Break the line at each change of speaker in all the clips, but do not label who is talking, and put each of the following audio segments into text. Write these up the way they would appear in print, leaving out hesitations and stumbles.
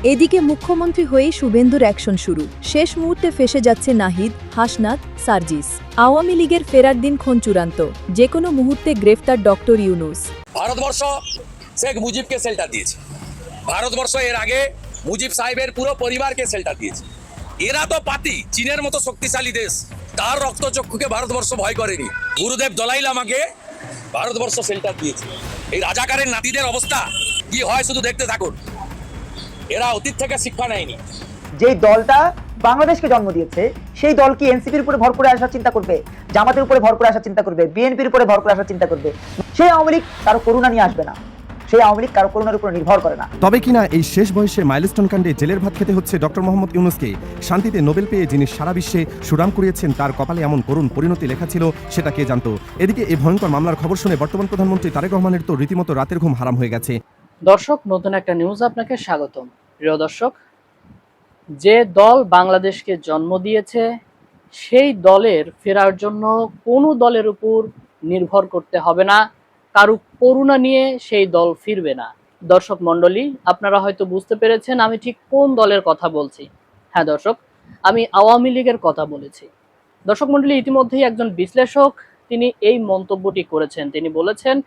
এদিকে মুখ্যমন্ত্রী হয়েই শুভেন্দুর অ্যাকশন শুরু। শেষ মুহূর্তে ফেসে যাচ্ছে নাহিদ, হাসনাত, সার্জিস। আওয়ামী লীগের ফেরার দিন ক্ষণ চূড়ান্ত, যে কোনো মুহূর্তে গ্রেফতার ডক্টর ইউনূস।
ভারতবর্ষ শেখ মুজিবকে শেল্টার দিয়েছে। ভারতবর্ষ এর আগে মুজিব সাহেবের পুরো পরিবারকে শেল্টার দিয়েছে। এরা তো পাতি, চীনের মতো শক্তিশালী দেশ, তার রক্তচক্ষুকে ভারতবর্ষ ভয় করেনি। গুরুদেব দলাই লামাকে ভারতবর্ষ শেল্টার দিয়েছে। এই রাজাকারের নাতিদের অবস্থা কি হয় শুধু দেখতে থাকুন। এরা অতীত থেকে শিক্ষা নেয়নি।
যেই দলটা বাংলাদেশকে জন্ম দিয়েছে সেই দল কি এনসিপির উপরে ভর করে আসার চিন্তা করবে, জামাতের উপরে ভর করে আসার চিন্তা করবে, বিএনপির উপরে ভর করে আসার চিন্তা করবে? সেই আওয়ামী লীগ কারো করুণা নিয়ে আসবে না, সেই আওয়ামী লীগ কারো করুণার উপর নির্ভর করে না।
তবে কিনা এই শেষ বয়সে মাইলস্টোন কাণ্ডে জেলের ভাত খেতে হচ্ছে ডক্টর মোহাম্মদ ইউনূসকে। শান্তিতে নোবেল পেয়ে যিনি সারা বিশ্বে সুনাম কুড়িয়েছেন, তার কপালে এমন করুণ পরিণতি লেখা ছিল সেটা কে জানতো। এদিকে এই ভয়ঙ্কর মামলার খবর শুনে বর্তমান প্রধানমন্ত্রী তারেক রহমানের তো রীতিমতো রাতের ঘুম হারাম হয়ে গেছে।
দর্শক, নতুন একটা নিউজ আপনাকে স্বাগতম। প্রিয় দর্শক, যে দল বাংলাদেশকে জন্ম দিয়েছে সেই দলের ফেরার জন্য কোনো দলের উপর নির্ভর করতে হবে না, কারো করুণা নিয়ে সেই দল ফিরবে না। দর্শক মণ্ডলী, আপনারা হয়তো বুঝতে পেরেছেন আমি ঠিক কোন দলের কথা বলছি। হ্যাঁ দর্শক, আমি আওয়ামী লীগের কথা বলেছি। দর্শক মণ্ডলী, ইতিমধ্যেই একজন বিশ্লেষক তিনি এই মন্তব্যটি করেছেন। তিনি বলেছেন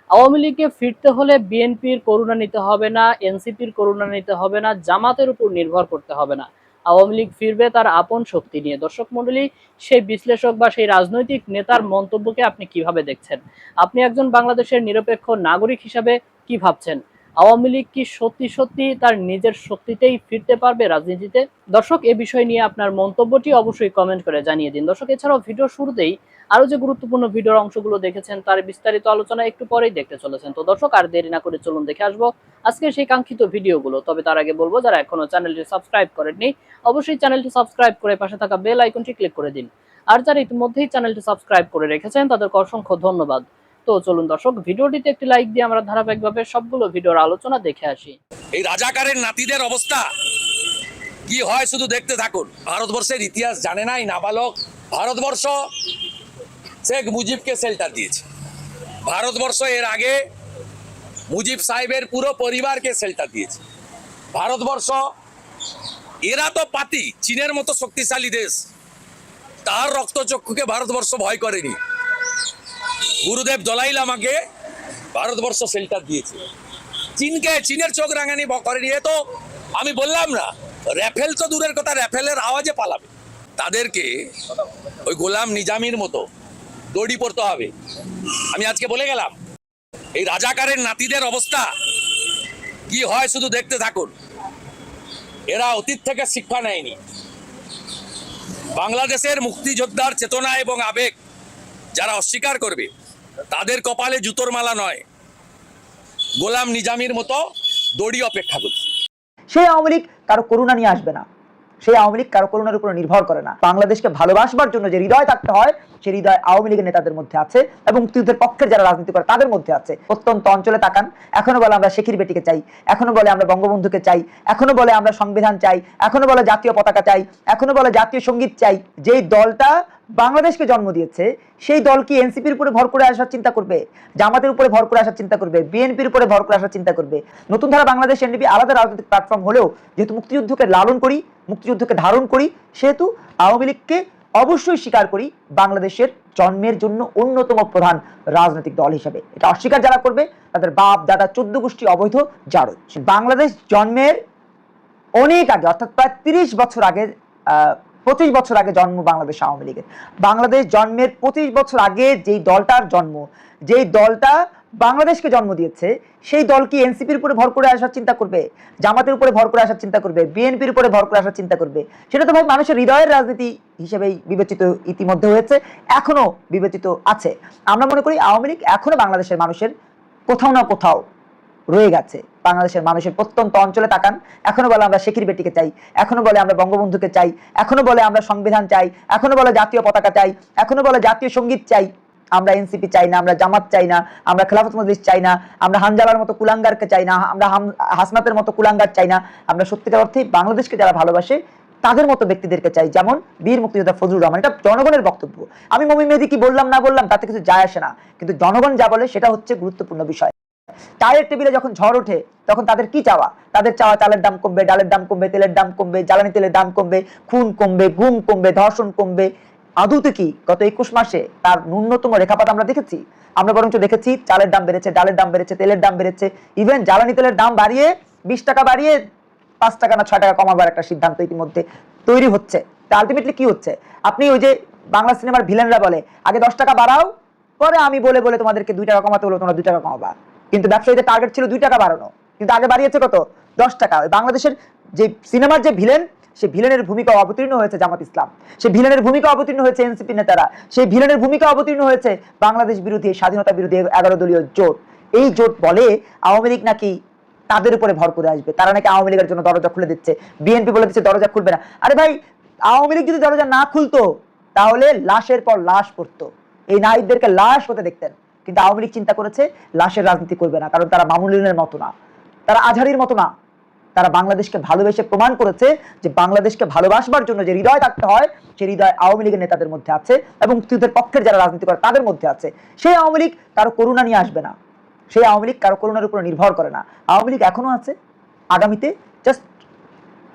আওয়ামী লীগকে ফিরতে হলে বিএনপির করুণা নিতে হবে না, এনসিপির করুণা নিতে হবে না, জামাতের উপর নির্ভর করতে হবে না, আওয়ামী লীগ ফিরবে তার আপন শক্তি নিয়ে। দর্শক মণ্ডলী, সেই বিশ্লেষক বা সেই রাজনৈতিক নেতার মন্তব্যকে আপনি কিভাবে দেখছেন? আপনি একজন বাংলাদেশের নিরপেক্ষ নাগরিক হিসাবে কি ভাবছেন? আওয়ামী লীগ কি সত্যি সত্যি তার নিজের শক্তিতেই ফিরতে পারবে রাজনীতিতে? দর্শক, এ বিষয় নিয়ে আপনার মন্তব্যটি অবশ্যই কমেন্ট করে জানিয়ে দিন। দর্শক, এছাড়াও ভিডিও শুরুতেই আরো যে গুরুত্বপূর্ণ ভিডিওর অংশগুলো দেখেছেন তার বিস্তারিত আলোচনা একটু পরেই দেখতে চলেছেন। তো দর্শক, আর দেরি না করে চলুন দেখে আসবো আজকে সেই কাঙ্ক্ষিত ভিডিওগুলো। তবে তার আগে বলবো, যারা এখনো চ্যানেলটি সাবস্ক্রাইব করেননি অবশ্যই চ্যানেলটি সাবস্ক্রাইব করে পাশে থাকা বেল আইকনটি ক্লিক করে দিন। আর যারা ইতিমধ্যেই চ্যানেলটি সাবস্ক্রাইব করে রেখেছেন তাদেরকে অসংখ্য ধন্যবাদ। তো চলুন দর্শক, ভিডিওটিতে একটি লাইক দিয়ে আমরা ধারাবাহিকভাবে সবগুলো ভিডিওর আলোচনা দেখে আসি।
এই রাজাকারের নাতিদের অবস্থা কি হয় শুধু দেখতে থাকুন। ভারতবর্ষের ইতিহাস জানে নাই নাবালক। ভারতবর্ষ শেখ মুজিবকে শেল্টার দিয়েছে। ভারতবর্ষ এর আগে মুজিব সাহেবের পুরো পরিবারকে শেল্টার দিয়েছে। ভারতবর্ষ এরা তো পাতি, চীনের মতো শক্তিশালী দেশ, তার রক্তচক্ষুকে ভারতবর্ষ ভয় করেনি। গুরুদেব দলাই লামাকে ভারতবর্ষ শেল্টার দিয়েছে। চীনের চোখ রাঙানি করেনি। এ তো আমি বললাম না, রাফেল তো দূরের কথা, রাফেলের আওয়াজে পালাবে। তাদেরকে ওই গোলাম নিজামীর মতো দড়ি পড়তে হবে। আমি আজকে বলে গেলাম, এই রাজাকারের নাতিদের অবস্থা কি হয় শুধু দেখতে থাকুন। এরা অতীত থেকে শিক্ষা নেয়নি। বাংলাদেশের মুক্তিযোদ্ধার চেতনা এবং আবেগ যারা অস্বীকার করবে তাদের কপালে জুতোর মালা নয়, গোলাম নিজামীর মতো দড়ি অপেক্ষা করছে।
সেই আওয়ামী লীগ কারো করুণা নিয়ে আসবে না, সেই আওয়ামী লীগ কারো করুণার উপর নির্ভর করে না। বাংলাদেশকে ভালোবাসবার জন্য যে হৃদয় থাকতে হয় সেই হৃদয় আওয়ামী লীগের নেতাদের মধ্যে আছে এবং মুক্তিযুদ্ধের পক্ষের যারা রাজনীতি করে তাদের মধ্যে আছে। প্রত্যন্ত অঞ্চলে তাকান, এখনো বলে আমরা শেখির বেটিকে চাই, এখনো বলে আমরা বঙ্গবন্ধুকে চাই, এখনো বলে আমরা সংবিধান চাই, এখনো বলে জাতীয় পতাকা চাই, এখনো বলে জাতীয় সঙ্গীত চাই। যেই দলটা বাংলাদেশকে জন্ম দিয়েছে সেই দল কি এনসিপির উপরে ভর করে আসার চিন্তা করবে, জামাতের উপরে ভর করে আসার চিন্তা করবে, বিএনপির উপরে ভর করে আসার চিন্তা করবে? নতুন ধারা বাংলাদেশ এনডিপি আলাদা রাজনৈতিক প্ল্যাটফর্ম হলেও যেহেতু মুক্তিযুদ্ধকে লালন করি, মুক্তিযুদ্ধকে ধারণ করি, সেহেতু আওয়ামী লীগকে অবশ্যই স্বীকার করি বাংলাদেশের জন্মের জন্য অন্যতম প্রধান রাজনৈতিক দল হিসেবে। এটা অস্বীকার যারা করবে তাদের বাপ দাদা 14 গোষ্ঠী অবৈধ জারজ। বাংলাদেশ জন্মের অনেক আগে, অর্থাৎ প্রায় 30 বছর আগে, 25 বছর আগে জন্ম বাংলাদেশ আওয়ামী লীগের। বাংলাদেশ জন্মের 25 বছর আগে যেই দলটার জন্ম, যেই দলটা বাংলাদেশকে জন্ম দিয়েছে সেই দল কি এনসিপির উপরে ভর করে আসার চিন্তা করবে, জামাতের উপরে ভর করে আসার চিন্তা করবে, বিএনপির উপরে ভর করে আসার চিন্তা করবে? সেটা তো ভাই মানুষের হৃদয়ের রাজনীতি হিসেবেই বিবেচিত ইতিমধ্যে হয়েছে, এখনো বিবেচিত আছে। আমরা মনে করি আওয়ামী লীগ এখনো বাংলাদেশের মানুষের কোথাও না কোথাও রয়ে গেছে। বাংলাদেশের মানুষের প্রত্যন্ত অঞ্চলে তাকান, এখনো বলে আমরা শেখির বেটিকে চাই, এখনো বলে আমরা বঙ্গবন্ধুকে চাই, এখনো বলে আমরা সংবিধান চাই, এখনো বলে জাতীয় পতাকা চাই, এখনো বলে জাতীয় সঙ্গীত চাই। আমরা এনসিপি চাই না, আমরা জামাত চাই না, আমরা খেলাফত মজলিস চাই না, আমরা হানজালার মতো কুলাঙ্গারকে চাই না, আমরা হাসনাতের মতো কুলাঙ্গার চাই না। আমরা সত্যিকার অর্থে বাংলাদেশকে যারা ভালোবাসে তাদের মতো ব্যক্তিদেরকে চাই, যেমন বীর মুক্তিযোদ্ধা ফজলুর রহমান। এটা জনগণের বক্তব্য। আমি মমিন মেহেদী কি বললাম না বললাম তাতে কিছু যায় আসে না, কিন্তু জনগণ যা বলে সেটা হচ্ছে গুরুত্বপূর্ণ বিষয়। চায়ের টেবিলে যখন ঝড় ওঠে তখন তাদের কি চাওয়া? তাদের চাওয়া চালের দাম কমবে, ডালের দাম কমবে, তেলের দাম কমবে, জ্বালানি তেলের দাম কমবে, খুন কমবে, গুম কমবে, ধর্ষণ কমবে। আদৌতে কি গত 21 মাসে তার ন্যূনতম রেখাপাত আমরা দেখেছি? আমরা বরঞ্চ দেখেছি চালের দাম বেড়েছে, ডালের দাম বেড়েছে, তেলের দাম বেড়েছে, ইভেন জ্বালানি তেলের দাম বাড়িয়ে 20 টাকা বাড়িয়ে 5 টাকা না 6 টাকা কমাবার একটা সিদ্ধান্ত ইতিমধ্যে তৈরি হচ্ছে। তা আলটিমেটলি কি হচ্ছে? আপনি ওই যে বাংলা সিনেমার ভিলেনরা বলে আগে 10 টাকা বাড়াও, পরে আমি বলে বলে তোমাদেরকে 2 টাকা কমাতে হলো, তোমরা 2 টাকা কমাবা। কিন্তু ব্যবসায়ীদের টার্গেট ছিল 2 টাকা বাড়ানো, কিন্তু আগে বাড়িয়েছে কত? 10 টাকা। ওই বাংলাদেশের যে সিনেমার যে ভিলেন, সেই ভিলেনের ভূমিকা অবতীর্ণ হয়েছে জামাত ইসলাম, সেই ভিলেনের ভূমিকা অবতীর্ণ হয়েছে এনসিপি নেতারা, সেই ভিলেনের ভূমিকা অবতীর্ণ হয়েছে বাংলাদেশ বিরোধী, স্বাধীনতা বিরোধী 11 দলীয় জোট। এই জোট বলে আওয়ামী লীগ নাকি তাদের উপরে ভর করে আসবে, তারা নাকি আওয়ামী লীগের জন্য দরজা খুলে দিচ্ছে। বিএনপি বলে দিচ্ছে দরজা খুলবে না। আরে ভাই, আওয়ামী লীগ যদি দরজা না খুলতো তাহলে লাশের পর লাশ পড়তো, এই নাহিদদেরকে লাশ হতে দেখতেন। কিন্তু আওয়ামী লীগ চিন্তা করেছে লাশের রাজনীতি করবে না, কারণ তারা মামুনুলের মতো না, তারা আজহারির মতো না। তারা বাংলাদেশকে ভালোবেসে প্রমাণ করেছে যে বাংলাদেশকে ভালোবাসবার জন্য যে হৃদয় থাকতে হয়, সেই হৃদয় আওয়ামী লীগের নেতাদের মধ্যে আছে এবং মুক্তিযুদ্ধের পক্ষের যারা রাজনীতি করে তাদের মধ্যে আছে। সেই আওয়ামী লীগ কারো করুণা নিয়ে আসবে না, সেই আওয়ামী লীগ কারো করুণার উপর নির্ভর করে না। আওয়ামী লীগ এখনো আছে, আগামীতে জাস্ট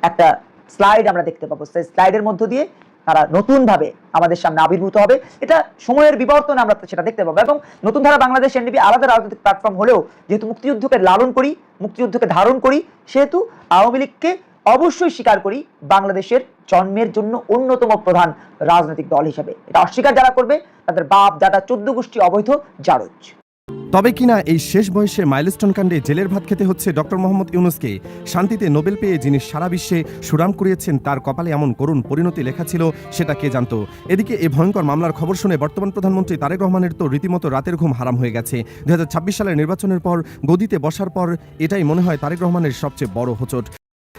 একটা স্লাইড আমরা দেখতে পাবো, সেই স্লাইডের মধ্য দিয়ে তারা নতুন ভাবে আমাদের সামনে আবির্ভূত হবে। এটা সময়ের বিবর্তনে আমরা সেটা দেখতে পাবো। এবং নতুন ধারা বাংলাদেশ এনডিপি আলাদা রাজনৈতিক প্ল্যাটফর্ম হলেও যেহেতু মুক্তিযুদ্ধকে লালন করি, মুক্তিযুদ্ধকে ধারণ করি, সেহেতু আওয়ামী লীগকে অবশ্যই স্বীকার করি বাংলাদেশের জন্মের জন্য অন্যতম প্রধান রাজনৈতিক দল হিসেবে। এটা অস্বীকার যারা করবে তাদের বাপ দাদা 14 গোষ্ঠী অবৈধ জারজ।
তবে কিনা এই শেষ বয়সে মাইলস্টোন কাণ্ডে জেলের ভাত খেতে হচ্ছে ডক্টর মোহাম্মদ ইউনূসকে। শান্তিতে নোবেল পেয়ে যিনি সারা বিশ্বে সুনাম কুড়িয়েছেন, তার কপালে এমন করুণ পরিণতি লেখা ছিল সেটা কে জানত? এদিকে এই ভয়ঙ্কর মামলার খবর শুনে বর্তমান প্রধানমন্ত্রী তারেক রহমানের তো রীতিমতো রাতের ঘুম হারাম হয়ে গেছে। 2026 সালের নির্বাচনের পর গদিতে বসার পর এটাই মনে হয় তারেক রহমানের সবচেয়ে বড় হোঁচট।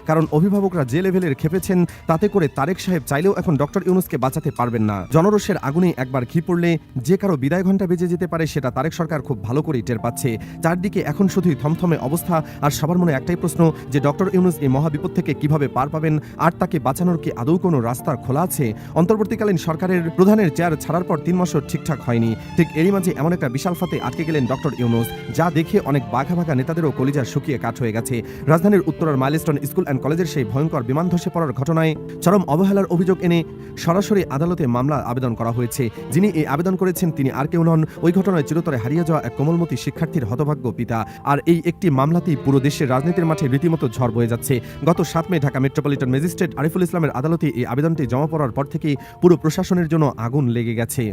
কারণ অভিভাবকরা যে লেভেলের খেপেছেন, তাতে করে তারেক সাহেব চাইলেও এখন ডক্টর ইউনূসকে বাঁচাতে পারবেন না। জনরোষের আগুনে একবার ঘি পড়লে যে কারো বিদায় ঘণ্টা বেজে যেতে পারে, সেটা তারেক সরকার খুব ভালো করেই টের পাচ্ছে। চারদিকে এখন শুধুই থমথমে অবস্থা, আর সবার মনে একটাই প্রশ্ন যে ডক্টর ইউনূস এই মহাবিপদ থেকে কিভাবে পার পাবেন, আর তাকে বাঁচানোর কি আদৌ কোনো রাস্তা খোলা আছে? অন্তর্বর্তীকালীন সরকারের প্রধানের চেয়ার ছাড়ার পর 3 মাসও ঠিকঠাক হয়নি। ঠিক এরই মাঝে এমন একটা বিশাল ফাতে আটকে গেলেন ডক্টর ইউনূস, যা দেখে অনেক বাঘা বাঘা নেতাদেরও কলিজার শুকিয়ে কাঠ হয়ে গেছে। রাজধানীর উত্তরার মাইলস্টোন স্কুল অ্যান্ড কলেজের সেই ভয়ঙ্কর বিমান ধসে পড়ার ঘটনায় চরম অবহেলার অভিযোগ এনে সরাসরি আদালতে মামলা আবেদন করা হয়েছে। যিনি এই আবেদন করেছেন তিনি আর কেউ নন, ওই ঘটনায় চিরতরে হারিয়ে যাওয়া এক কোমলমতি শিক্ষার্থীর হতভাগ্য পিতা। আর এই একটি মামলাতেই পুরো দেশের রাজনীতির মাঠে রীতিমতো ঝড় বয়ে যাচ্ছে। গত 7 মে ঢাকা মেট্রোপলিটন ম্যাজিস্ট্রেট আরিফুল ইসলামের আদালতে এই আবেদনটি জমা পড়ার পর থেকেই পুরো প্রশাসনের জন্য আগুন লেগে গেছে।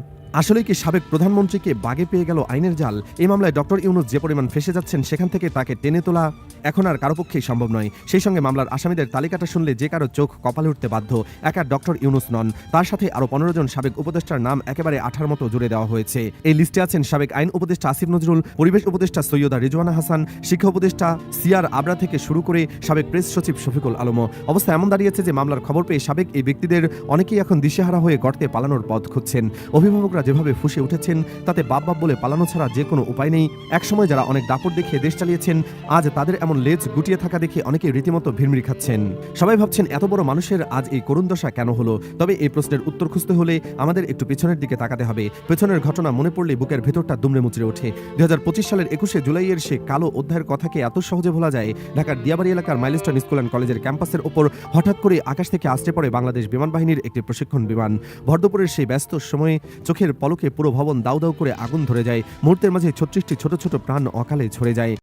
আসলে কি সাবেক প্রধানমন্ত্রীকে বাগে পেয়ে গেল আইনের জাল? এই মামলায় ডক্টর ইউনূস যে পরিমাণ ফেসে যাচ্ছেন, সেখান থেকে তাকে টেনে তোলা এখন আর কারো পক্ষেই সম্ভব নয়। সেই সঙ্গে মামলার আসামিদের তালিকাটা শুনলে যে কারো চোখ কপালে উঠতে বাধ্য। একা ডক্টর ইউনূস নন, তার সাথে আরো 15 জন সাবেক উপদেষ্টার নাম একেবারে আঠার মতো জুড়ে দেওয়া হয়েছে। এই লিস্টে আছেন সাবেক আইন উপদেষ্টা আসিফ নজরুল, পরিবেশ উপদেষ্টা সৈয়দা রিজওয়ানা হাসান, শিক্ষা উপদেষ্টা সিআর আবরা থেকে শুরু করে সাবেক প্রেস সচিব শফিকুল আলমও। অবস্থা এমন দাঁড়িয়েছে যে মামলার খবর পেয়ে সাবেক এই ব্যক্তিদের অনেকেই এখন দিশেহারা হয়ে গর্তে পালানোর পথ খুঁজছেন। অভিভাবকরা যেভাবে ফুঁসে উঠেছেন, তাতে বাপ বাপ বলে পালানো ছাড়া যে কোনো উপায় নেই। একসময় যারা অনেক দাপট দেখিয়ে দেশ চালিয়েছেন, আজ তাদের এমন লেজ গুটিয়ে থাকা দেখে অনেকে রীতিমতো ভিড়মিড় খাচ্ছেন। সবাই ভাবছেন এত বড় মানুষের আজ এই করুণ দশা কেন হলো? তবে এই প্রশ্নের উত্তর খুঁজতে হলে আমাদের একটু পেছনের দিকে তাকাতে হবে। পেছনের ঘটনা মনে পড়লে বুকের ভেতরটা দুমড়ে মুচড়ে ওঠে। 2025 সালের 21শে জুলাইয়ের সে কালো অধ্যায়ের কথাকে এত সহজে ভোলা যায়? ঢাকার দিয়াবাড়ি এলাকার মাইলস্টোন স্কুল অ্যান্ড কলেজের ক্যাম্পাসের ওপর হঠাৎ করে আকাশ থেকে আসতে পড়ে বাংলাদেশ বিমান বাহিনীর একটি প্রশিক্ষণ বিমান। ভরদুপুরের সেই ব্যস্ত সময়ে চোখের পলকে পুরো ভবন দাউ দাউ করে আগুন ধরে যায়। মুহূর্তের মাঝে 36টি ছোট ছোট প্রাণ অকালে ঝরে যায়।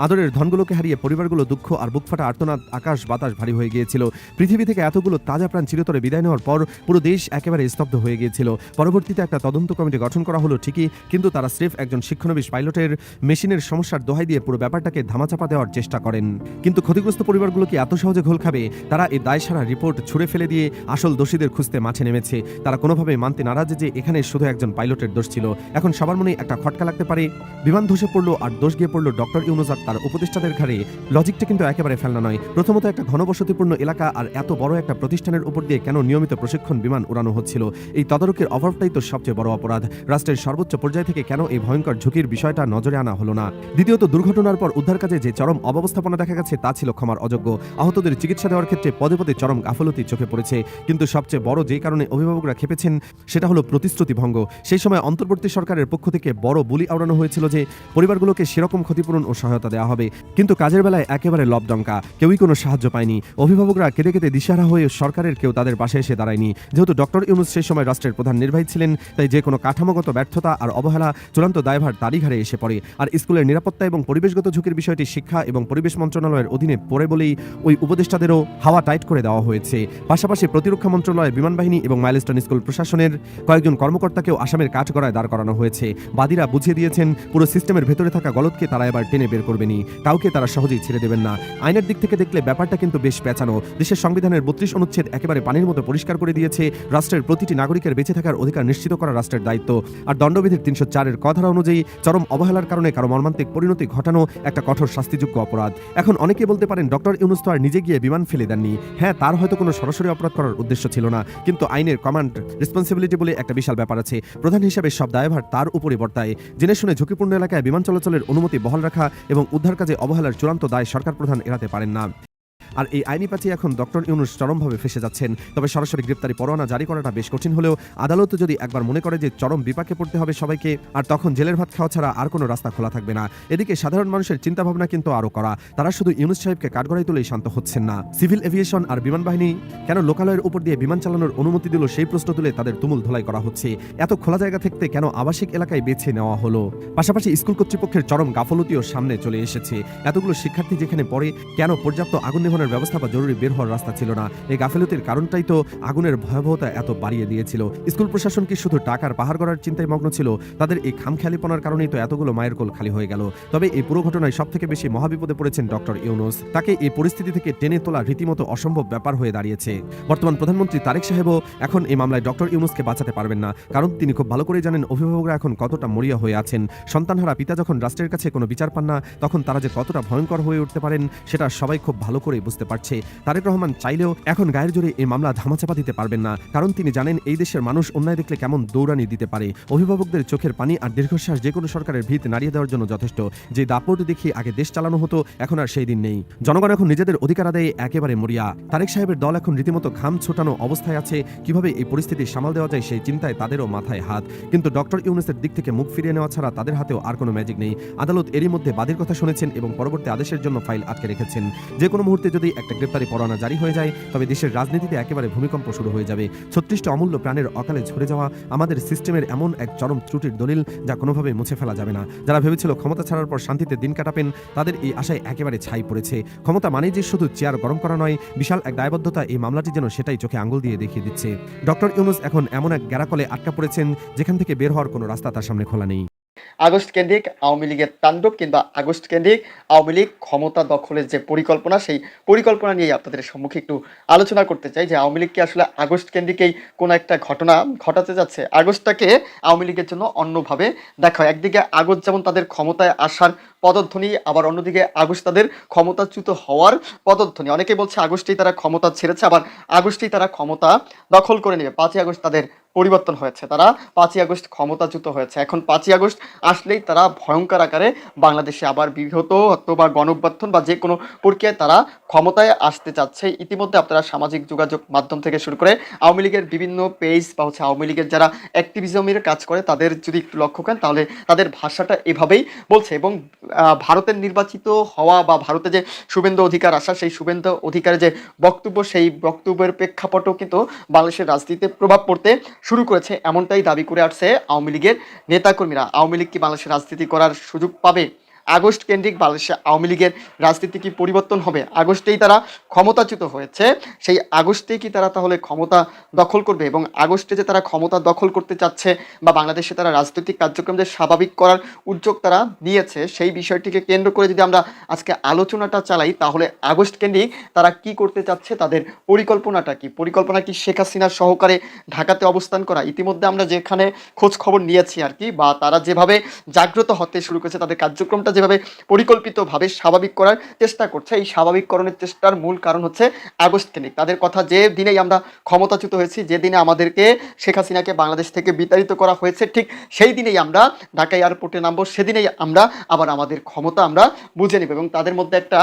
আদরের ধনগুলোকে হারিয়ে পরিবারগুলো দুঃখ আর বুকফাটা আর্তনাদ, আকাশ বাতাস ভারী হয়ে গিয়েছিল। পৃথিবী থেকে এতগুলো তাজা প্রাণ চিরতরে বিদায় নেওয়ার পর পুরো দেশ একেবারে স্তব্ধ হয়ে গিয়েছিল। পরবর্তীতে একটা তদন্ত কমিটি গঠন করা হলো ঠিকই, কিন্তু তারা স্রেফ একজন শিক্ষানবিশ পাইলটের মেশিনের সমস্যার দোহাই দিয়ে পুরো ব্যাপারটাকে ধামাচাপা দেওয়ার চেষ্টা করেন। কিন্তু ক্ষতিগ্রস্ত পরিবারগুলো কি এত সহজে ঘোল খাবে? তারা এই দায়সারা রিপোর্ট ছুঁড়ে ফেলে দিয়ে আসল দোষীদের খুঁজতে মাঠে নেমেছে। তারা কোনোভাবে মানতে নারাজ যে এখানে শুধু একজন পাইলটের দোষ ছিল। এখন সবার মনে একটা খটকা লাগতে পারে, বিমান ধসে পড়লো আর দোষ গিয়ে পড়লো ডক্টর ইউনূস আর তার উপদেষ্টাদের ঘাড়ে। লজিকটা কিন্তু একেবারে ফেলনা নয়। প্রথমত, একটা ঘনবসতিপূর্ণ এলাকা আর এত বড় একটা প্রতিষ্ঠানের উপর দিয়ে কেন নিয়মিত প্রশিক্ষণ বিমান উড়ানো হচ্ছিল? এই তদারকির অভাবটাই তো সবচেয়ে বড় অপরাধ। রাষ্ট্রের সর্বোচ্চ পর্যায় থেকে কেন এই ভয়ঙ্কর ঝুঁকির বিষয়টা নজরে আনা হলো না? দ্বিতীয়ত, দুর্ঘটনার পর উদ্ধার কাজে যে চরম অব্যবস্থাপনা দেখা গেছে তা ছিল ক্ষমার অযোগ্য। আহতদের চিকিৎসা দেওয়ার ক্ষেত্রে পদে পদে চরম গাফলতি চোখে পড়েছে। কিন্তু সবচেয়ে বড় যে কারণে অভিভাবকরা খেপেছেন সেটা হলো প্রতিশ্রুতি ভঙ্গ। সেই সময় অন্তর্বর্তী সরকারের পক্ষ থেকে বড় বুলি আওড়ানো হয়েছিল যে পরিবারগুলোকে সেরকম ক্ষতিপূরণ ও সহায়তা দেওয়া হবে, কিন্তু কাজের বেলায় একেবারে লবডঙ্কা, কেউই কোনো সাহায্য পায়নি। অভিভাবকরা কেঁদে কেঁদে দিশেহারা হয়ে সরকারের কেউ তাদের পাশে এসে দাঁড়ায়নি। যেহেতু ডক্টর ইউনূস সেই সময় রাষ্ট্রের প্রধান নির্বাহী ছিলেন, তাই যে কোনো কাঠামোগত ব্যর্থতা আর অবহেলা চূড়ান্ত দায়ভার তারই ঘাড়ে এসে পড়ে। আর স্কুলের নিরাপত্তা এবং পরিবেশগত ঝুঁকির বিষয়টি শিক্ষা এবং পরিবেশ মন্ত্রণালয়ের অধীনে পড়ে বলেই ওই উপদেষ্টাদেরও হাওয়া টাইট করে দেওয়া হয়েছে। পাশাপাশি প্রতিরক্ষা মন্ত্রণালয়, বিমান বাহিনী এবং মাইলস্টোন স্কুল প্রশাসনের কয়েকজন কর্মকর্তাকেও আসামের কাঠগড়ায় দাঁড় করানো হয়েছে। বাদীরা বুঝিয়ে দিয়েছেন পুরো সিস্টেমের ভেতরে থাকা গলতকে তারা এবার টেনে বের করবেনি, কাউকে তারা সহজেই ছেড়ে দেবেন না। আইনের দিক থেকে দেখলে ব্যাপারটা কিন্তু বেশ পেঁচানো। দেশের সংবিধানের 32 অনুচ্ছেদ একেবারে পানির মতো পরিষ্কার করে দিয়েছে রাষ্ট্রের প্রতিটি নাগরিকের বেঁচে থাকার অধিকার নিশ্চিত করা রাষ্ট্রের দায়িত্ব। আর দণ্ডবিধির 304-এর ক ধারা অনুযায়ী চরম অবহেলার কারণে কারো মর্মান্তিক পরিণতি ঘটানো একটা কঠোর শাস্তিযোগ্য অপরাধ। এখন অনেকে বলতে পারেন ডক্টর ইউনূস তো আর নিজে গিয়ে বিমান ফেলে দেননি। হ্যাঁ, তার হয়তো কোনো সরাসরি অপরাধ করার উদ্দেশ্য ছিল না, কিন্তু আইনের কমান্ড রেসপন্সিবিলিটি বলে একটা বিশাল ব্যাপার আছে। প্রধান হিসেবে সব দায়ভার তার উপরই বর্তায়। জেনে শুনে ঝুঁকিপূর্ণ এলাকায় বিমান চলাচলের অনুমতি বহাল রাখা এবং উদ্ধার কাজে অবহেলার চূড়ান্ত দায় সরকার প্রধান এড়াতে পারেন না। আর এই আইনি পাচি এখন ডক্টর ইউনূস চরমভাবে ফেসে যাচ্ছেন। তবে সরাসরি গ্রেপ্তারি পরোয়ানা জারি করাটা বেশ কঠিন হলেও আদালত যদি একবার মনে করে যে চরম বিপাকে পড়তে হবে সবাইকে, আর তখন জেলের ভাত খাওয়া ছাড়া আর কোনো রাস্তা খোলা থাকবে না। এদিকে সাধারণ মানুষের চিন্তাভাবনা কিন্তু আরও করা। তারা শুধু ইউনূস সাহেবকে কাঠগড়ায় তুলেই শান্ত হচ্ছেন না। সিভিল এভিয়েশন আর বিমান বাহিনী কেন লোকালয়ের উপর দিয়ে বিমান চালানোর অনুমতি দিল সেই প্রশ্ন তুলে তাদের তুমুল ধোলাই করা হচ্ছে। এত খোলা জায়গা থাকতে কেন আবাসিক এলাকায় বেছে নেওয়া হলো? পাশাপাশি স্কুল কর্তৃপক্ষের চরম গাফলতিও সামনে চলে এসেছে। এতগুলো শিক্ষার্থী যেখানে পড়ে, কেন পর্যাপ্ত আগুন নেভানোর ব্যবস্থা বা জরুরি বের হওয়ার রাস্তা ছিল না? এই গাফিলতির কারণটাই তো আগুনের ভয়াবহতা এত বাড়িয়ে দিয়েছিল। স্কুল প্রশাসন কি শুধু টাকার পাহাড় গড়ার চিন্তায় মগ্ন ছিল? তাদের এই খামখেয়ালিপনার কারণেই তো এতগুলো মায়ের কোল খালি হয়ে গেল। তবে এই পুরো ঘটনায় সবথেকে বেশি মহাবিপদে পড়েছেন ডক্টর ইউনূস। তাকে এই পরিস্থিতি থেকে টেনে তোলা রীতিমতো অসম্ভব ব্যাপার হয়ে দাঁড়িয়েছে। বর্তমান প্রধানমন্ত্রী তারেক সাহেবও এখন এই মামলায় ডক্টর ইউনূসকে বাঁচাতে পারবেন না, কারণ তিনি খুব ভালো করে জানেন অভিভাবকরা এখন কতটা মরিয়া হয়ে আছেন। সন্তানহারা পিতা যখন রাষ্ট্রের কাছে কোনো বিচার পান না, তখন তারা যে কতটা ভয়ঙ্কর হয়ে উঠতে পারেন সেটা সবাই খুব ভালো করেই বুঝতে পারছে। তারেক রহমান চাইলেও এখন গায়ের জোরে এই মামলা ধামাচাপা দিতে পারবেন না, কারণ তিনি জানেন এই দেশের মানুষ অন্যায় দেখলে কেমন দৌড়ানি দিতে পারে। অভিভাবকদের চোখের পানি আর দীর্ঘশ্বাস যে কোনো সরকারের ভিত নাড়িয়ে দেওয়ার জন্য যথেষ্ট। যে দাপট দেখিয়ে আগে দেশ চালানো হতো, এখন আর সেই দিন নেই। জনগণ এখন নিজেদের অধিকার আদায়ে একেবারে মরিয়া। তারেক সাহেবের দল এখন রীতিমতো ঘাম ছোটানো অবস্থায় আছে। কিভাবে এই পরিস্থিতি সামাল দেওয়া যায় সেই চিন্তায় তাদেরও মাথায় হাত। কিন্তু ডক্টর ইউনূসের দিক থেকে মুখ ফিরিয়ে নেওয়া ছাড়া তাদের হাতেও আর কোনো ম্যাজিক নেই। আদালত এরই মধ্যে বাদীর কথা শুনেছেন এবং পরবর্তী আদেশের জন্য ফাইল আটকে রেখেছেন। যে কোনো মুহূর্তে যদি একটা গ্রেপ্তারি পরোয়ানা জারি হয়ে যায়, তবে দেশের রাজনীতিতে একেবারে ভূমিকম্প শুরু হয়ে যাবে। 36টি অমূল্য প্রাণের অকালে ঝরে যাওয়া আমাদের সিস্টেমের এমন এক চরম ত্রুটির দলিল যা কোনোভাবে মুছে ফেলা যাবে না। যারা ভেবেছিল ক্ষমতা ছাড়ার পর শান্তিতে দিন কাটাবেন, তাদের এই আশায় একেবারে ছাই পড়েছে। ক্ষমতা মানেই যে শুধু চেয়ার গরম করা নয়, বিশাল এক দায়বদ্ধতা। এই মামলাটি যেন সেটাই চোখে আঙুল দিয়ে দেখিয়ে দিচ্ছে। ডক্টর ইউনূস এখন এমন এক গ্যারাকলে আটকা পড়েছেন যেখান থেকে বের হওয়ার কোনো রাস্তা তার সামনে খোলা নেই।
আগস্ট কেন্দ্রিক আওয়ামী লীগের তাণ্ডব কিংবা আগস্ট কেন্দ্রিক আওয়ামী লীগ ক্ষমতা দখলের যে পরিকল্পনা, সেই পরিকল্পনা নিয়ে আপনাদের সম্মুখে একটু আলোচনা করতে চাই যে আওয়ামী লীগ কি আসলে আগস্ট কেন্দ্রিকেই কোনো একটা ঘটনা ঘটাতে যাচ্ছে? আগস্টটাকে আওয়ামী লীগের জন্য অন্যভাবে দেখা হয়। একদিকে আগস্ট যেমন তাদের ক্ষমতায় আসার পদধ্বনি, আবার অন্যদিকে আগস্ট তাদের ক্ষমতাচ্যুত হওয়ার পদধ্বনি। অনেকে বলছে আগস্টেই তারা ক্ষমতা ছেড়েছে, আবার আগস্টেই তারা ক্ষমতা দখল করে নেবে। 5ই আগস্ট তাদের পরিবর্তন হয়েছে, তারা 5ই আগস্ট ক্ষমতাচ্যুত হয়েছে। এখন 5ই আগস্ট আসলেই তারা ভয়ঙ্কর আকারে বাংলাদেশে আবার বৃহৎ অথবা গণঅভ্যুত্থান বা যে কোনো প্রক্রিয়ায় তারা ক্ষমতায় আসতে চাচ্ছে। ইতিমধ্যে আপনারা সামাজিক যোগাযোগ মাধ্যম থেকে শুরু করে আওয়ামী লীগের বিভিন্ন পেজ বা আওয়ামী লীগের যারা অ্যাক্টিভিজমের কাজ করে তাদের যদি একটু লক্ষ্য করেন, তাহলে তাদের ভাষাটা এভাবেই বলছে। এবং ভারতের নির্বাচিত হওয়া বা ভারতে যে শুভেন্দু অধিকার আসা, সেই শুভেন্দু অধিকারের যে বক্তব্য, সেই বক্তব্যের প্রেক্ষাপটও কিন্তু বাংলাদেশের রাজনীতিতে প্রভাব পড়তে শুরু করেছে, এমনটাই দাবি করে আসছে আওয়ামী লীগের নেতাকর্মীরা। আওয়ামী লীগ কি বাংলাদেশের রাজনীতি করার সুযোগ পাবে? আগস্ট কেন্দ্রিক বাংলাদেশে আওয়ামী লীগের রাজনীতি কি পরিবর্তন হবে? আগস্টেই তারা ক্ষমতাচ্যুত হয়েছে, সেই আগস্টেই কি তারা তাহলে ক্ষমতা দখল করবে? এবং আগস্টে যে তারা ক্ষমতা দখল করতে চাচ্ছে বা বাংলাদেশে তারা রাজনৈতিক কার্যক্রম যে স্বাভাবিক করার উদ্যোগ তারা নিয়েছে, সেই বিষয়টিকে কেন্দ্র করে যদি আমরা আজকে আলোচনাটা চালাই, তাহলে আগস্ট কেন্দ্রিক তারা কি করতে চাচ্ছে, তাদের পরিকল্পনাটা কি? পরিকল্পনা কি শেখ হাসিনার সহকারে ঢাকাতে অবস্থান করা? ইতিমধ্যে আমরা যেখানে খোঁজ খবর নিয়েছি আর কি, বা তারা যেভাবে জাগ্রত হতে শুরু করেছে, তাদের কার্যক্রমটা যেভাবে পরিকল্পিতভাবে স্বাভাবিক করার চেষ্টা করছে, এই স্বাভাবিককরণের চেষ্টার মূল কারণ হচ্ছে আগস্ট কেন্দ্রিক। তাদের কথা, যে দিনেই আমরা ক্ষমতাচ্যুত হয়েছি, যে দিনে আমাদেরকে শেখ হাসিনাকে বাংলাদেশ থেকে বিতাড়িত করা হয়েছে, ঠিক সেই দিনেই আমরা ঢাকা এয়ারপোর্টে নামবো, সেদিনেই আমরা আবার আমাদের ক্ষমতা আমরা বুঝে নেব। এবং তাদের মধ্যে একটা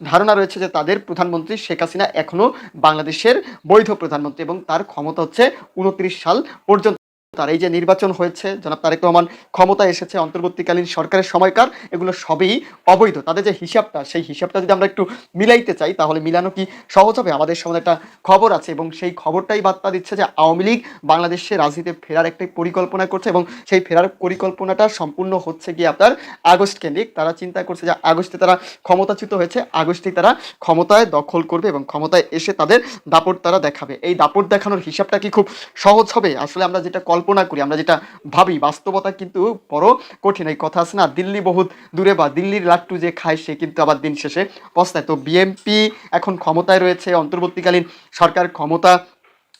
ধারণা রয়েছে যে তাদের প্রধানমন্ত্রী শেখ হাসিনা এখনো বাংলাদেশের বৈধ প্রধানমন্ত্রী এবং তার ক্ষমতা হচ্ছে 29 সাল পর্যন্ত। তার এই যে নির্বাচন হয়েছে, জনাব তারেক রহমান ক্ষমতায় এসেছে অন্তর্বর্তীকালীন সরকারের সময়কার, এগুলো সবই অবৈধ। তাদের যে হিসাবটা, সেই হিসাবটা যদি আমরা একটু মিলাইতে চাই তাহলে মিলানো কি সহজ হবে? আমাদের সামনে একটা খবর আছে এবং সেই খবরটাই বার্তা দিচ্ছে যে আওয়ামী লীগ বাংলাদেশে রাজনীতিতে ফেরার একটা পরিকল্পনা করছে এবং সেই ফেরার পরিকল্পনাটা সম্পূর্ণ হচ্ছে কি আপনার আগস্ট কেন্দ্রিক। তারা চিন্তা করছে যে আগস্টে তারা ক্ষমতাচ্যুত হয়েছে, আগস্টেই তারা ক্ষমতায় দখল করবে এবং ক্ষমতায় এসে তাদের দাপট তারা দেখাবে। এই দাপট দেখানোর হিসাবটা কি খুব সহজ হবে? আসলে আমরা যেটা কল্পনা করি, আমরা যেটা ভাবি, বাস্তবতা কিন্তু বড় কঠিন। এই কথা আছে না, দিল্লি বহুত দূরে, বা দিল্লির লাট্টু যে খায় সে কিন্তু আবার দিন শেষে পস্তায়। তো বিএনপি এখন ক্ষমতায় রয়েছে, অন্তর্বর্তীকালীন সরকার ক্ষমতা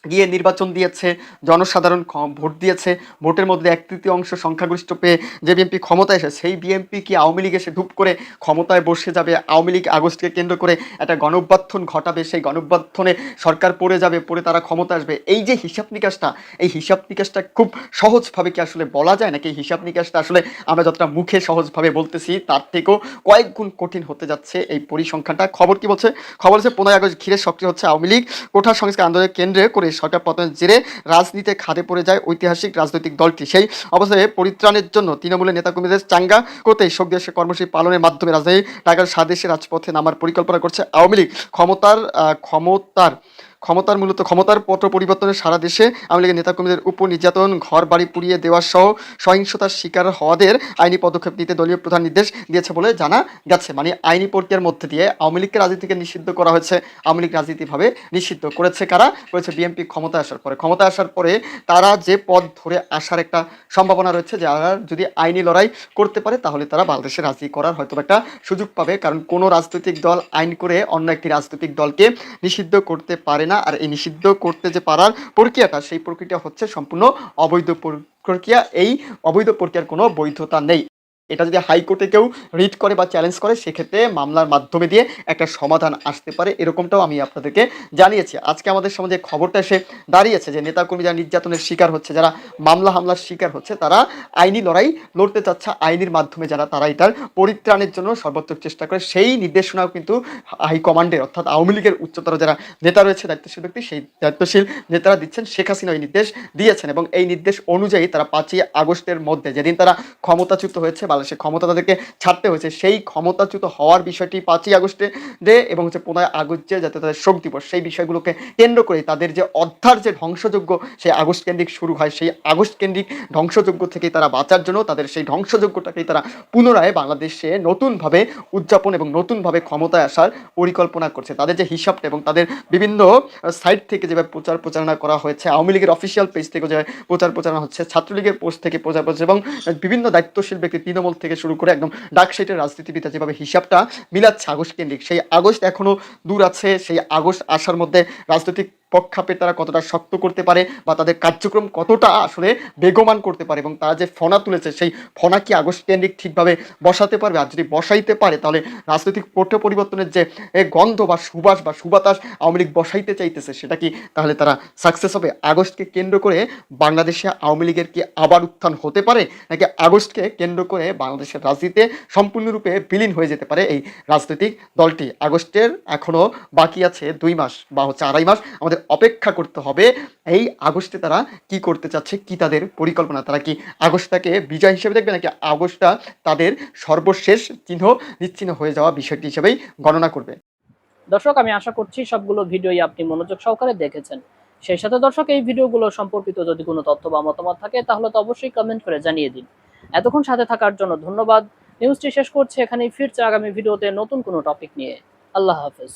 গিয়ে নির্বাচন দিয়েছে, জনসাধারণ ভোট দিয়েছে, ভোটের মধ্যে 1/3 সংখ্যাগরিষ্ঠ পেয়ে যে বিএনপি ক্ষমতায় এসে, সেই বিএনপি কি আওয়ামী লীগ এসে ধূপ করে ক্ষমতায় বসে যাবে? আওয়ামী লীগ আগস্টকে কেন্দ্র করে একটা গণঅভ্যুত্থান ঘটাবে, সেই গণঅভ্যুত্থানে সরকার পড়ে যাবে, পড়ে তারা ক্ষমতা আসবে। এই যে হিসাব নিকাশটা, এই হিসাব নিকাশটা খুব সহজভাবে কি আসলে বলা যায় নাকি? এই হিসাব নিকাশটা আসলে আমরা যতটা মুখে সহজভাবে বলতেছি তার থেকেও কয়েক গুণ কঠিন হতে যাচ্ছে এই পরিসংখ্যানটা। খবর কি বলছে? খবর হচ্ছে 15 আগস্ট ঘিরে সক্রিয় হচ্ছে আওয়ামী লীগ। কোঠা সংস্কার আন্দোলনের কেন্দ্রে করে সরকার পতনের জেরে রাজনীতিতে খাদে পড়ে যায় ঐতিহাসিক রাজনৈতিক দলটি। সেই অবস্থায় পরিত্রাণের জন্য তৃণমূলের নেতাকর্মীদের চাঙ্গা করতে শোক দিবসের কর্মসূচি পালনের মাধ্যমে রাজধানী ঢাকার স্বদেশে রাজপথে নামার পরিকল্পনা করছে আওয়ামী লীগ। ক্ষমতার পট পরিবর্তনের সারা দেশে আওয়ামী লীগের নেতাকর্মীদের উপর নির্যাতন, ঘর বাড়ি পুড়িয়ে দেওয়া সহ সহিংসতার শিকার হওয়াদের আইনি পদক্ষেপ নিতে দলীয় প্রধান নির্দেশ দিয়েছে বলে জানা গেছে। মানে আইনি প্রক্রিয়ার মধ্যে দিয়ে আওয়ামী লীগকে রাজনীতি থেকে নিষিদ্ধ করা হয়েছে। আওয়ামী লীগ রাজনীতিভাবে নিষিদ্ধ করেছে কারা? করেছে বিএনপি ক্ষমতায় আসার পরে। ক্ষমতায় আসার পরে তারা যে পথ ধরে আসার একটা সম্ভাবনা রয়েছে, যারা যদি আইনি লড়াই করতে পারে তাহলে তারা বাংলাদেশে রাজনীতি করার হয়তো একটা সুযোগ পাবে। কারণ কোনো রাজনৈতিক দল আইন করে অন্য একটি রাজনৈতিক দলকে নিষিদ্ধ করতে পারে না। আর এই নিষিদ্ধ করতে যে পারার প্রক্রিয়াটা, সেই প্রক্রিয়া হচ্ছে সম্পূর্ণ অবৈধ প্রক্রিয়া। এই অবৈধ প্রক্রিয়ার কোনো বৈধতা নেই। এটা যদি হাইকোর্টে কেউ রিট করে বা চ্যালেঞ্জ করে, সেক্ষেত্রে মামলার মাধ্যমে দিয়ে একটা সমাধান আসতে পারে, এরকমটাও আমি আপনাদেরকে জানিয়েছি। আজকে আমাদের সমাজে খবরটা এসে দাঁড়িয়েছে যে নেতাকর্মী যারা নির্যাতনের শিকার হচ্ছে, যারা মামলা হামলার শিকার হচ্ছে, তারা আইনি লড়াই লড়তে চাচ্ছে। আইনের মাধ্যমে তারা এটার পরিত্রাণের জন্য সর্বোচ্চ চেষ্টা করে। সেই নির্দেশনাও কিন্তু হাইকমান্ডের, অর্থাৎ আওয়ামী লীগের উচ্চতর যারা নেতা রয়েছে, দায়িত্বশীল ব্যক্তি, সেই দায়িত্বশীল নেতারা দিচ্ছেন। শেখ হাসিনা এই নির্দেশ দিয়েছেন এবং এই নির্দেশ অনুযায়ী তারা 5ই আগস্টের মধ্যে, যেদিন তারা ক্ষমতাচ্যুত হয়েছে, বাংলাদেশের ক্ষমতা তাদেরকে ছাড়তে হয়েছে, সেই ক্ষমতাচ্যুত হওয়ার বিষয়টি 5ই আগস্টে এবং 15 আগস্ট যাতে তাদের শোক দিবস, সেই বিষয়গুলোকে কেন্দ্র করে তাদের যে অধ্যার যে ধ্বংসযজ্ঞ, সেই আগস্ট কেন্দ্রিক শুরু হয়। সেই আগস্ট কেন্দ্রিক ধ্বংসযজ্ঞ থেকেই তারা বাঁচার জন্য তাদের সেই ধ্বংসযজ্ঞটাকেই তারা পুনরায় বাংলাদেশে নতুনভাবে উদযাপন এবং নতুনভাবে ক্ষমতায় আসার পরিকল্পনা করছে। তাদের যে হিসাবটা এবং তাদের বিভিন্ন সাইট থেকে যেভাবে প্রচারণা করা হয়েছে, আওয়ামী লীগের অফিসিয়াল পেজ থেকে যে প্রচারণা হচ্ছে, ছাত্রলীগের পোস্ট থেকে প্রচার এবং বিভিন্ন দায়িত্বশীল ব্যক্তি তৃণমূল থেকে শুরু করে একদম ডার্ক সাইটের রাজনীতিবিদরা যেভাবে হিসাবটা মিলাচ্ছে আগস্ট কেন্দ্রিক, সেই আগস্ট এখনো দূর আছে। সেই আগস্ট আসার মধ্যে রাজনৈতিক পক্ষাপে তারা কতটা শক্ত করতে পারে বা তাদের কার্যক্রম কতটা আসলে বেগমান করতে পারে, এবং তারা যে ফনা তুলেছে সেই ফনা কি আগস্ট কেন্দ্রিক ঠিকভাবে বসাতে পারবে? আর যদি বসাইতে পারে তাহলে রাজনৈতিক পট পরিবর্তনের যে গন্ধ বা সুবাস বা সুবাতাস আওয়ামী লীগ বসাইতে চাইতেছে, সেটা কি তাহলে তারা সাকসেস হবে? আগস্টকে কেন্দ্র করে বাংলাদেশে আওয়ামী লীগের কি আবার উত্থান হতে পারে, নাকি আগস্টকে কেন্দ্র করে বাংলাদেশের রাজনীতিতে সম্পূর্ণরূপে বিলীন হয়ে যেতে পারে এই রাজনৈতিক দলটি? আগস্টের এখনো বাকি আছে 2 মাস বা 2.5 মাস, আমাদের অপেক্ষা করতে হবে এই আগস্টে তারা কি করতে চাচ্ছে, কি তাদের পরিকল্পনা। তারা কি আগস্টটাকে বিজয় হিসেবে দেখবে, নাকি আগস্টটা তাদের সর্বশেষ নিশ্চিহ্ন হয়ে যাওয়া বিষয়টি হিসেবেই গণনা করবে?
দর্শক, আমি আশা করছি সবগুলো ভিডিওই আপনি মনোযোগ সহকারে দেখেছেন। সেই সাথে দর্শক, এই ভিডিওগুলো সম্পর্কিত যদি কোনো তথ্য বা মতামত থাকে তাহলে তো অবশ্যই কমেন্ট করে জানিয়ে দিন। এতক্ষণ সাথে থাকার জন্য ধন্যবাদ। নিউজটি শেষ করছি এখানেই, ফিরছে আগামী ভিডিওতে নতুন কোনো টপিক নিয়ে। আল্লাহ হাফেজ।